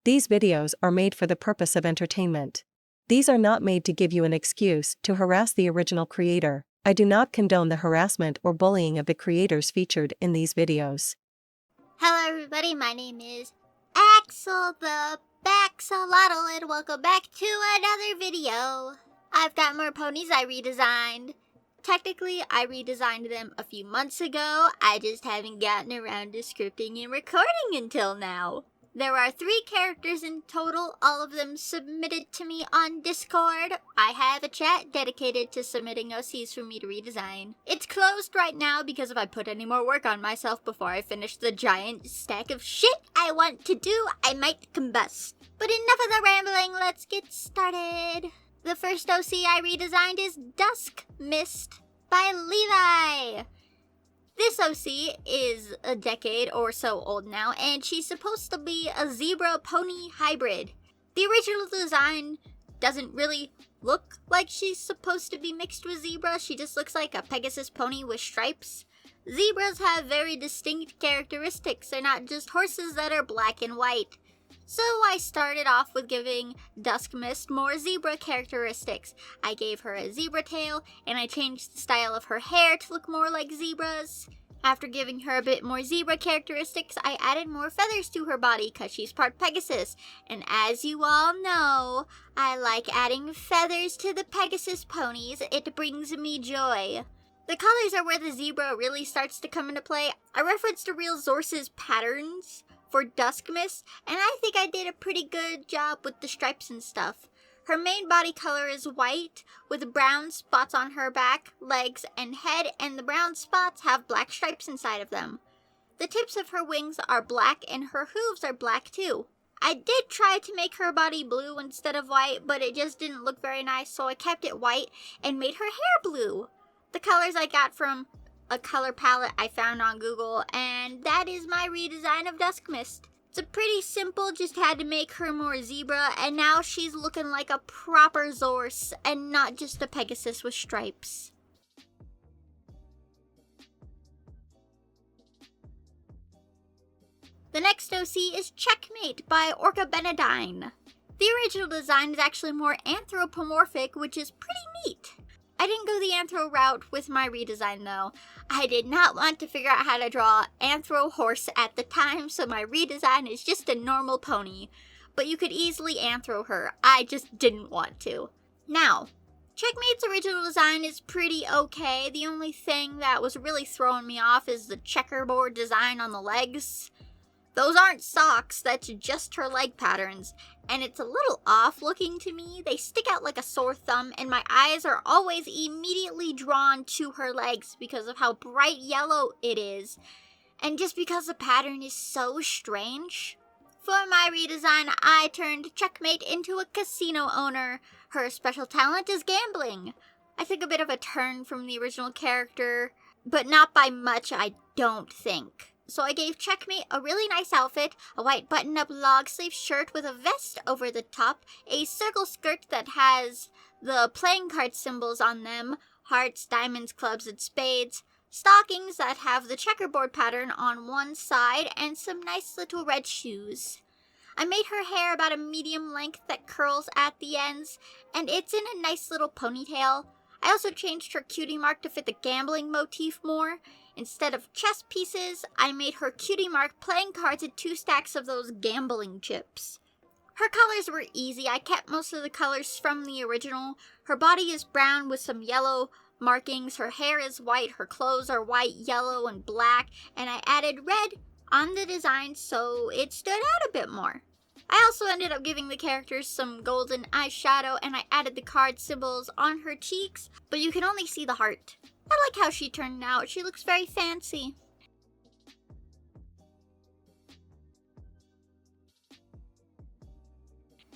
These videos are made for the purpose of entertainment. These are not made to give you an excuse to harass the original creator. I do not condone the harassment or bullying of the creators featured in these videos. Hello everybody, my name is Axel the Baxolotl and welcome back to another video. I've got more ponies I redesigned. Technically, I redesigned them a few months ago. I just haven't gotten around to scripting and recording until now. There are 3 characters in total, all of them submitted to me on Discord. I have a chat dedicated to submitting OCs for me to redesign. It's closed right now because if I put any more work on myself before I finish the giant stack of shit I want to do, I might combust. But enough of the rambling, let's get started. The first OC I redesigned is Dusk Mist by Levi. This OC is a decade or so old now, and she's supposed to be a zebra-pony hybrid. The original design doesn't really look like she's supposed to be mixed with zebra. She just looks like a Pegasus pony with stripes. Zebras have very distinct characteristics. They're not just horses that are black and white. So I started off with giving Dusk Mist more zebra characteristics. I gave her a zebra tail, and I changed the style of her hair to look more like zebras. After giving her a bit more zebra characteristics, I added more feathers to her body because she's part Pegasus. And as you all know, I like adding feathers to the Pegasus ponies. It brings me joy. The colors are where the zebra really starts to come into play. I referenced the real Zorce's patterns for Dusk Mist, and I think I did a pretty good job with the stripes and stuff. Her main body color is white, with brown spots on her back, legs, and head, and the brown spots have black stripes inside of them. The tips of her wings are black, and her hooves are black too. I did try to make her body blue instead of white, but it just didn't look very nice, so I kept it white and made her hair blue. The colors I got from a color palette I found on Google, and that is my redesign of Dusk Mist. It's a pretty simple, just had to make her more zebra, and now she's looking like a proper Zorce and not just a Pegasus with stripes. The next OC is Checkmate by Orca Benedine. The original design is actually more anthropomorphic, which is pretty neat. I didn't go the anthro route with my redesign though. I did not want to figure out how to draw anthro horse at the time, so my redesign is just a normal pony. But you could easily anthro her. I just didn't want to. Now, Checkmate's original design is pretty okay. The only thing that was really throwing me off is the checkerboard design on the legs. Those aren't socks, that's just her leg patterns, and it's a little off looking to me. They stick out like a sore thumb, and my eyes are always immediately drawn to her legs because of how bright yellow it is, and just because the pattern is so strange. For my redesign, I turned Checkmate into a casino owner. Her special talent is gambling. I took a bit of a turn from the original character, but not by much, I don't think. So I gave Checkmate a really nice outfit, a white button-up long-sleeve shirt with a vest over the top, a circle skirt that has the playing card symbols on them, hearts, diamonds, clubs, and spades, stockings that have the checkerboard pattern on one side, and some nice little red shoes. I made her hair about a medium length that curls at the ends, and it's in a nice little ponytail. I also changed her cutie mark to fit the gambling motif more. Instead of chess pieces, I made her cutie mark playing cards and 2 stacks of those gambling chips. Her colors were easy. I kept most of the colors from the original. Her body is brown with some yellow markings. Her hair is white. Her clothes are white, yellow, and black. And I added red on the design so it stood out a bit more. I also ended up giving the characters some golden eyeshadow, and I added the card symbols on her cheeks, but you can only see the heart. I like how she turned out. She looks very fancy.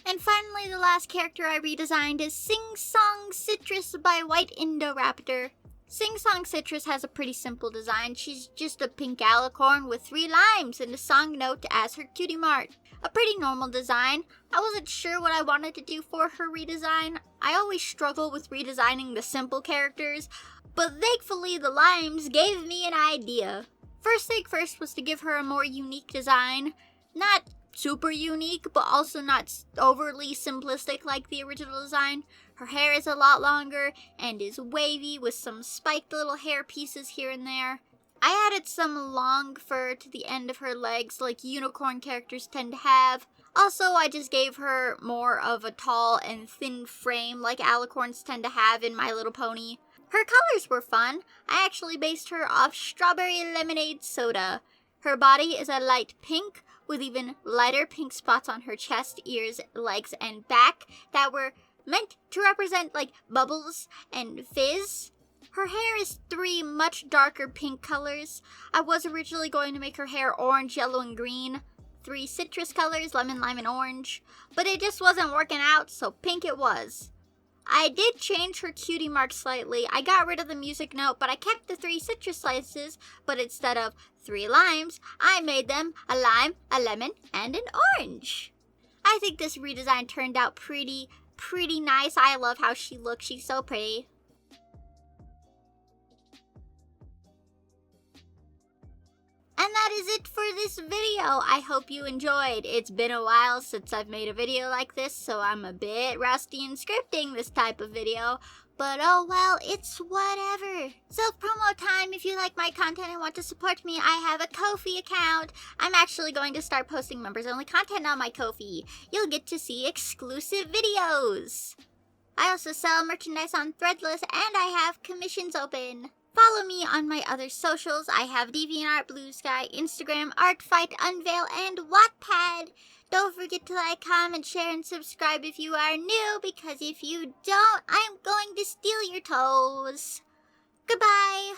And finally, the last character I redesigned is Sing Song Citrus by White Indoraptor. Sing Song Citrus has a pretty simple design. She's just a pink alicorn with 3 limes and a song note as her cutie mark. A pretty normal design. I wasn't sure what I wanted to do for her redesign. I always struggle with redesigning the simple characters, but thankfully the limes gave me an idea. First thing first was to give her a more unique design. Not super unique, but also not overly simplistic like the original design. Her hair is a lot longer and is wavy with some spiked little hair pieces here and there. I added some long fur to the end of her legs like unicorn characters tend to have. Also, I just gave her more of a tall and thin frame like alicorns tend to have in My Little Pony. Her colors were fun. I actually based her off strawberry lemonade soda. Her body is a light pink with even lighter pink spots on her chest, ears, legs, and back that were meant to represent like bubbles and fizz. Her hair is 3 much darker pink colors. I was originally going to make her hair orange, yellow, and green. 3 citrus colors, lemon, lime, and orange. But it just wasn't working out, so pink it was. I did change her cutie mark slightly. I got rid of the music note, but I kept the 3 citrus slices, but instead of 3 limes, I made them a lime, a lemon, and an orange. I think this redesign turned out pretty nice. I love how she looks. She's so pretty. And that is it for this video. I hope you enjoyed. It's been a while since I've made a video like this, so I'm a bit rusty in scripting this type of video. But oh well, it's whatever. Self-promo time. If you like my content and want to support me, I have a Ko-fi account. I'm actually going to start posting members-only content on my Ko-fi. You'll get to see exclusive videos. I also sell merchandise on Threadless, and I have commissions open. Follow me on my other socials. I have DeviantArt, Blue Sky, Instagram, Artfight, Unveil, and Wattpad. Don't forget to like, comment, share, and subscribe if you are new, because if you don't, I'm going to steal your toes. Goodbye.